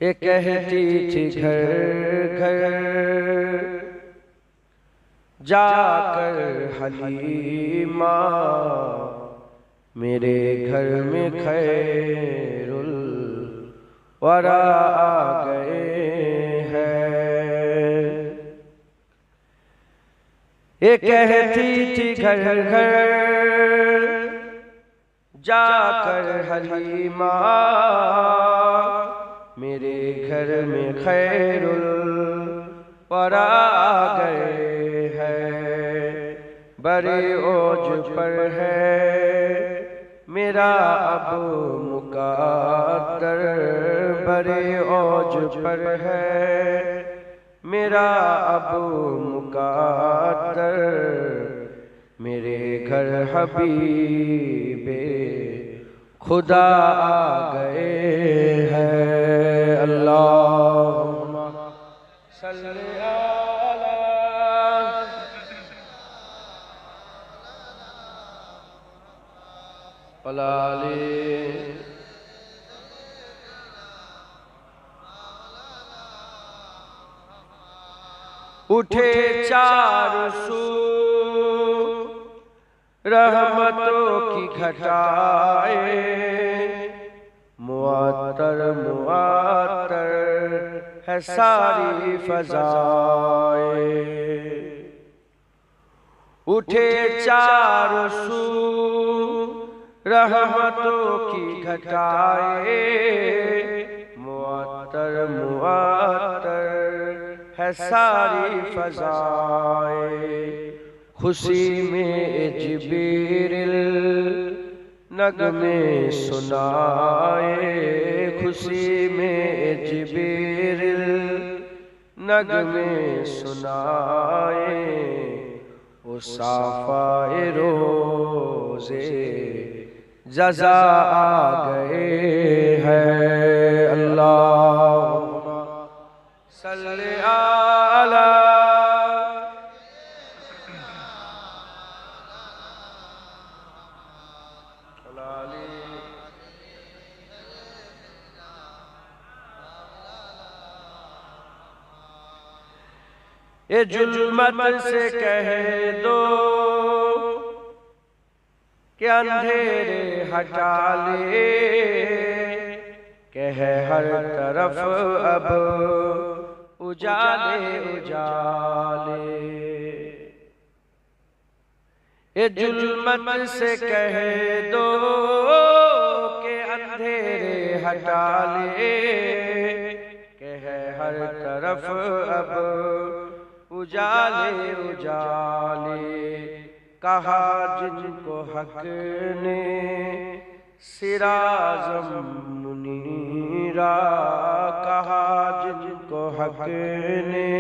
ये कहती थी घर घर जाकर हलीमा, मेरे घर में खैरुल वरा आ गए हैं। ये कहती थी घर घर जाकर हलीमा, मेरे घर में खैरुल वरा आ गए हैं। बड़े ओज पर है मेरा अब मुक़द्दर, बड़े ओज पर है मेरा अब मुक़द्दर, मेरे घर हबीबे खुदा आ गए हैं। अल्लाहुम्मा सल्ली अला अलाली। उठे चार सू रहमतों की घटाए, मुअत्तर मुअत्तर है सारी फ़ज़ाए। उठे चार सू रहमतों की घटाए, मुअत्तर मुअत्तर है सारी फ़ज़ाए। खुशी में जिब्रील नगमे सुनाए, खुशी में जिब्रील नगमे सुनाए, वो साफ़ाए रोज़े जज़ा आ गए हैं। अल्लाहुम्मा सल्ली अला ये जुल्मत से कह दो कि अंधेरे हटा ले, कह हर तरफ अब उजाले उजाले। ये जुल्मत से कह दो कि अंधेरे हटा ले, कह हर तरफ अब उजाले उजाले। कहा जिनको हक ने सिराजम मुनीरा, कहा जिनको हक ने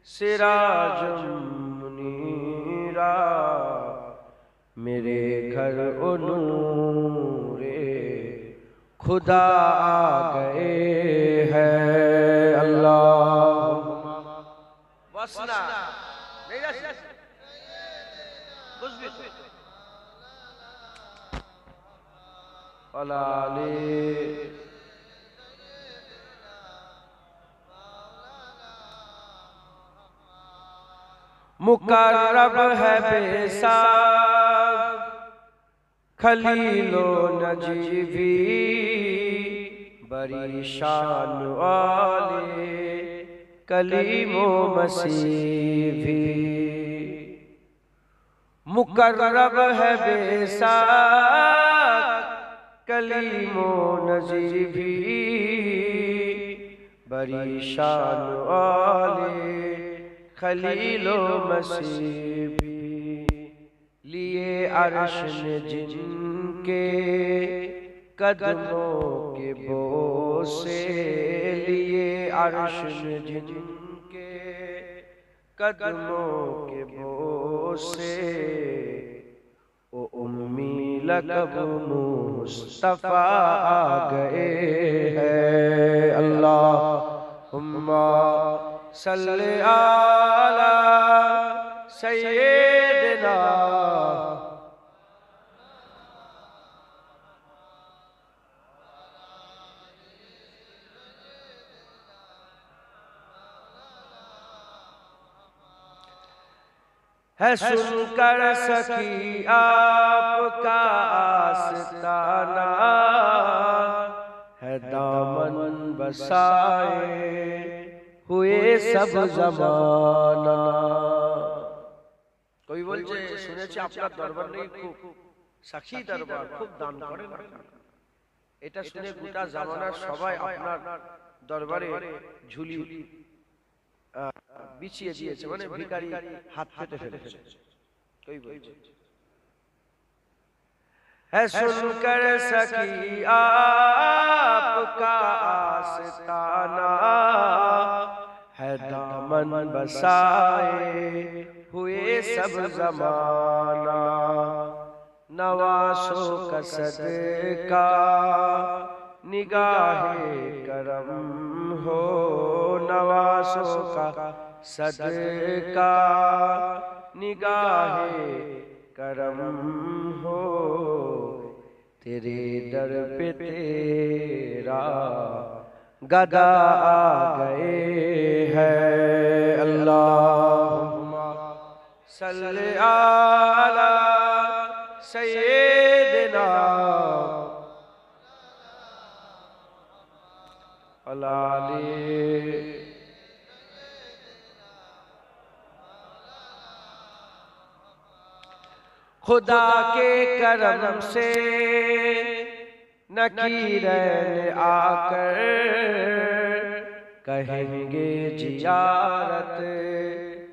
सिराजम मुनीरा, मेरे घर ओ नूरे खुदा आ गए हैं। अल्लाहुम्मा वसना नहीं रस कुछ भी अलाली। मुकर्रब है बेसाब खलीलो नजीबी, बड़ी शान वाले कलीमो मसीही। मुकर्रब है बेसाक कलीमो नजीबी, बड़ी शान वाले खलीलो मसीही। लिए अर्श ने जिनके कदमों के बोसे, लिए अर्श ने जिनके कदमों के बोसे, ओ उम्मी लक़ब मुस्तफ़ा आ गए हैं। अल्लाहुम्मा सल्ली अला सय्यिदना है सुनकर सखी आपका आस्ताना, है दामन बसाए हुए सब जमाना। কবি বলছে শুনেছি আপনার দরবার নেই খুব সাক্ষী দরবার খুব দান করেন। এটা শুনে গোটা জামানার সবাই আপনার দরবারে ঝুলি बिछिए दिए মানে ভিখারি हाथ পেতে ফেলেছে। কই বলছে है सुनकर सखी आपका आस्ताना, है दामन बसाए हुए सब जमाना। नवासों का सदका निगाहे करम हो, नवासों का सदका निगाहे करम हो, तेरे दर पे तेरा गदा आ गए हैं। अल्लाहुम्मा सल्ली अला सय्यिदिना अलाली। खुदा के करम से नकीरैन आकर कहेंगे जियारत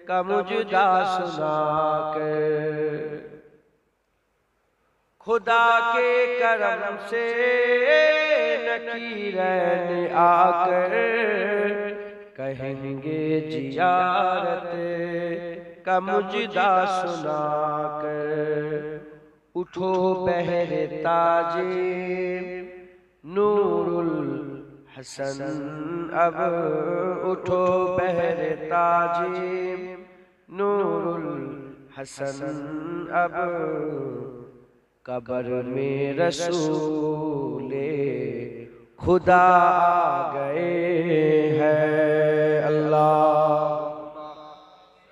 का मुजदा सुनाकर। खुदा के करम से नकीरैन आकर कहेंगे जियारत का मुजदा सुनाकर। उठो बहरे ताजे नूरुल हसन अब, उठो बहरे ताजे नूरुल हसन अब, कब्र में रसूले खुदा आ गए हैं। अल्लाह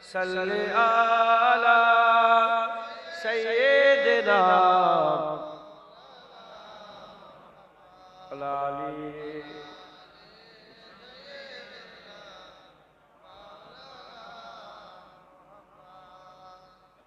सल्ले अला सय्यिदिना अलाली।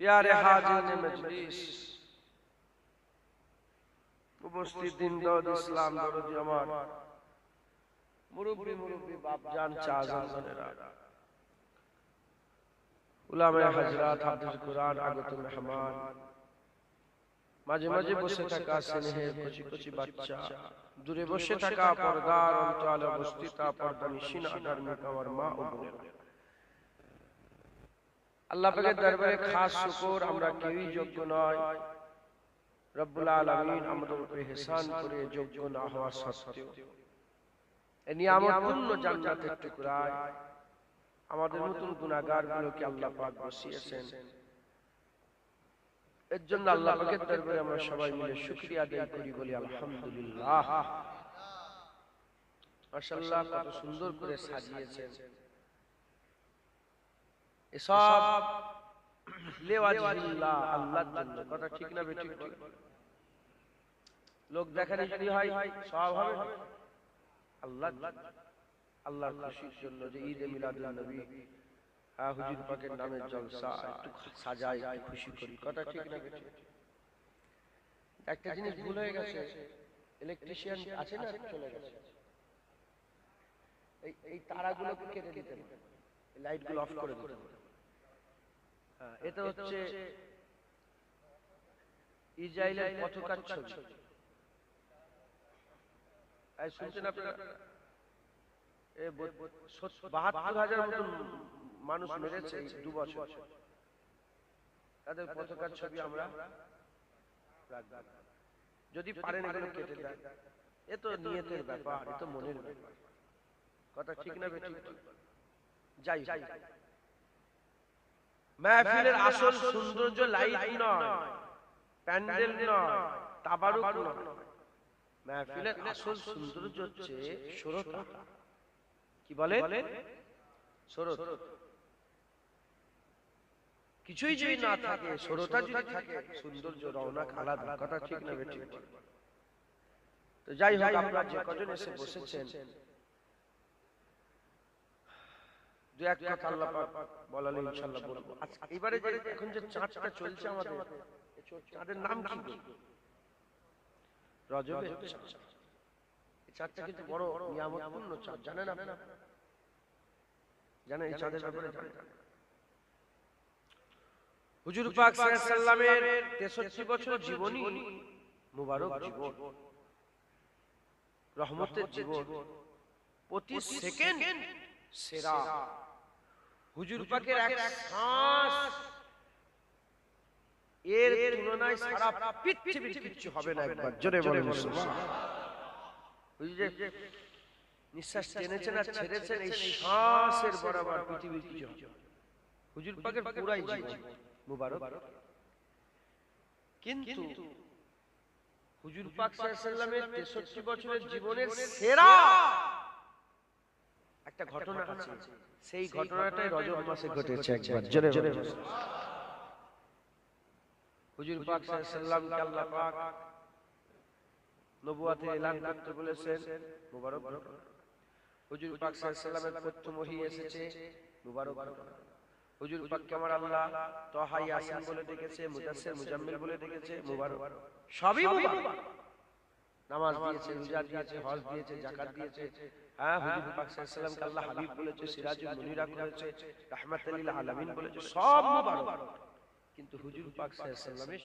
प्यारे हाजिर मजलिस, उपस्थित दिन दौद इस्लाम दौद जमात, मुरब्बी मुरब्बी बापजान चाज़न बनेरा, उलामा हजरात, हाफिज कुरान, আগত মেহমান, মাঝে মাঝে বসে থাকা স্নেহের কচি কচি বাচ্চা, দূরে বসে থাকা পর্দার অন্তরালে অবস্থিত পর্দানিশীন আধার্মিক আমার মা ও বোনেরা, আল্লাহ পাকের দরবারে খাস শুকর, আমরা কেউই যোগ্য নয়। রব্বুল আলামিন আমাদের উপরে ইহসান করে যোগ্য না হওয়া সত্ত্বেও এই নিয়ামতপূর্ণ জান্নাতের টুকরায় আমাদের নতুন গুনাহগারগুলোকে আল্লাহ পাক বসিয়েছেন। এর জন্য আল্লাহ পাকের দরবারে আমরা সবাই মিলে শুকরিয়া আদায় করি, বলি আলহামদুলিল্লাহ। মাশাআল্লাহ, কত সুন্দর করে সাজিয়েছেন। এসব লিওয়াজহিল্লাহ, আল্লাহর জন্য। কথা ঠিক না বেঠিক? লোক দেখানি যদি হয় সওয়াব হবে, আল্লাহ আল্লাহর খুশির জন্য। যে ঈদে মিলাদুন নবী, হুজুর পাকের নামে জলসা, একটু সাজাই, একটু খুশি করি। কথা ঠিক না বেঠিক? একটা জিনিস ভুল হয়ে গেছে, ইলেকট্রিশিয়ান আছে না, চলে গেছে, এই তারাগুলোকে কেটে দিতে হবে, লাইটগুলো অফ করে দিতে হবে। এটা হচ্ছে ইসরায়েলের পতাকার ছবি। শুনছেন আপনারা? ৭২,০০০ মতন মানুষ মেরেছে এই ২ বছর। তাদের পতাকার ছবি আমরা রাখব। যদি পারেন এগুলো কেটে দেন। এ তো নিয়তের ব্যাপার, এ তো মনের ব্যাপার। কথা ঠিক না বেঠিক? যাই মাহফিলের আসল সৌন্দর্য লাইট নয়, প্যান্ডেল নয়, তাবারুক নয়। মাহফিলের আসল সৌন্দর্য হচ্ছে শ্রোতা। কি বলে? শ্রোতা। কিছুই যদি না থাকে, শ্রোতা যদি থাকে, সৌন্দর্য রওনা আলাদা। কথা ঠিক না বেঠিক? তো যাই হোক, আপনারা যে কজন এসে বসেছেন, দু এক কথা আল্লাহ পাক বলালে ইনশাআল্লাহ বলবো। আচ্ছা, এবারে যে এখন যে চাঁদটা চলছে আমাদের, এই চাঁদের নাম কি? রজবের চাঁদ। এই চাঁদটা কিন্তু বড় নিয়ামতপূর্ণ চাঁদ, জানেন আপনারা? জানেন এই চাঁদের ব্যাপারে? হুজুর পাক সাল্লাল্লাহু আলাইহি সাল্লামের 63 বছর জীবনী, মুবারক জীবন, রহমতের জীবন, প্রতি সেকেন্ড সেরা। হুজুর পাকের এক শ্বাস এর তুলনায় সারা পৃথিবীর কিছু হবে না। একবার জোরে বলেন সুবহানাল্লাহ। হুজুর যে নিঃশ্বাস টেনেছেন আর ছেড়েছেন, এই শ্বাসের বরাবর পৃথিবীর কিছু হবে। হুজুর পাকের পুরাই জীবন মুবারক। কিন্তু হুজুর পাক সাল্লাল্লাহু আলাইহি সাল্লামের 63 বছরের জীবনের সেরা একটা ঘটনা আছে, সেই ঘটনাটাই রজব মাসে ঘটেছে। একবার জোরে জোরে হুজুর পাক সাল্লাল্লাহু আলাইহি সাল্লামকে আল্লাহ পাক নবুয়তে এলান করতে বলেছেন, মুবারক ঘটনা। হুজুর পাক সাল্লাল্লাহু আলাইহি সাল্লামের প্রথম ওহী এসেছে, মুবারক ঘটনা। হুজুর পাককে আমার আল্লাহ তাহা ইয়াসিন বলে ডেকেছে, মুদাসসির মুজাম্মিল বলে ডেকেছে, মুবারক। সবই মুবারক। নামাজ দিয়েছে, রোজা দিয়েছে, হজ দিয়েছে, যাকাত দিয়েছে। হ্যাঁ, হুজুর পাক সাল্লাল্লাহু আলাইহি সাল্লামকে আল্লাহ হাবিব বলেছে, সিরাজুল মুনিরা করেছে, রাহমাতুল লিল আলামিন বলেছে, সব মুবারক। কিন্তু হুজুর পাক সাল্লাল্লাহু আলাইহি সাল্লামের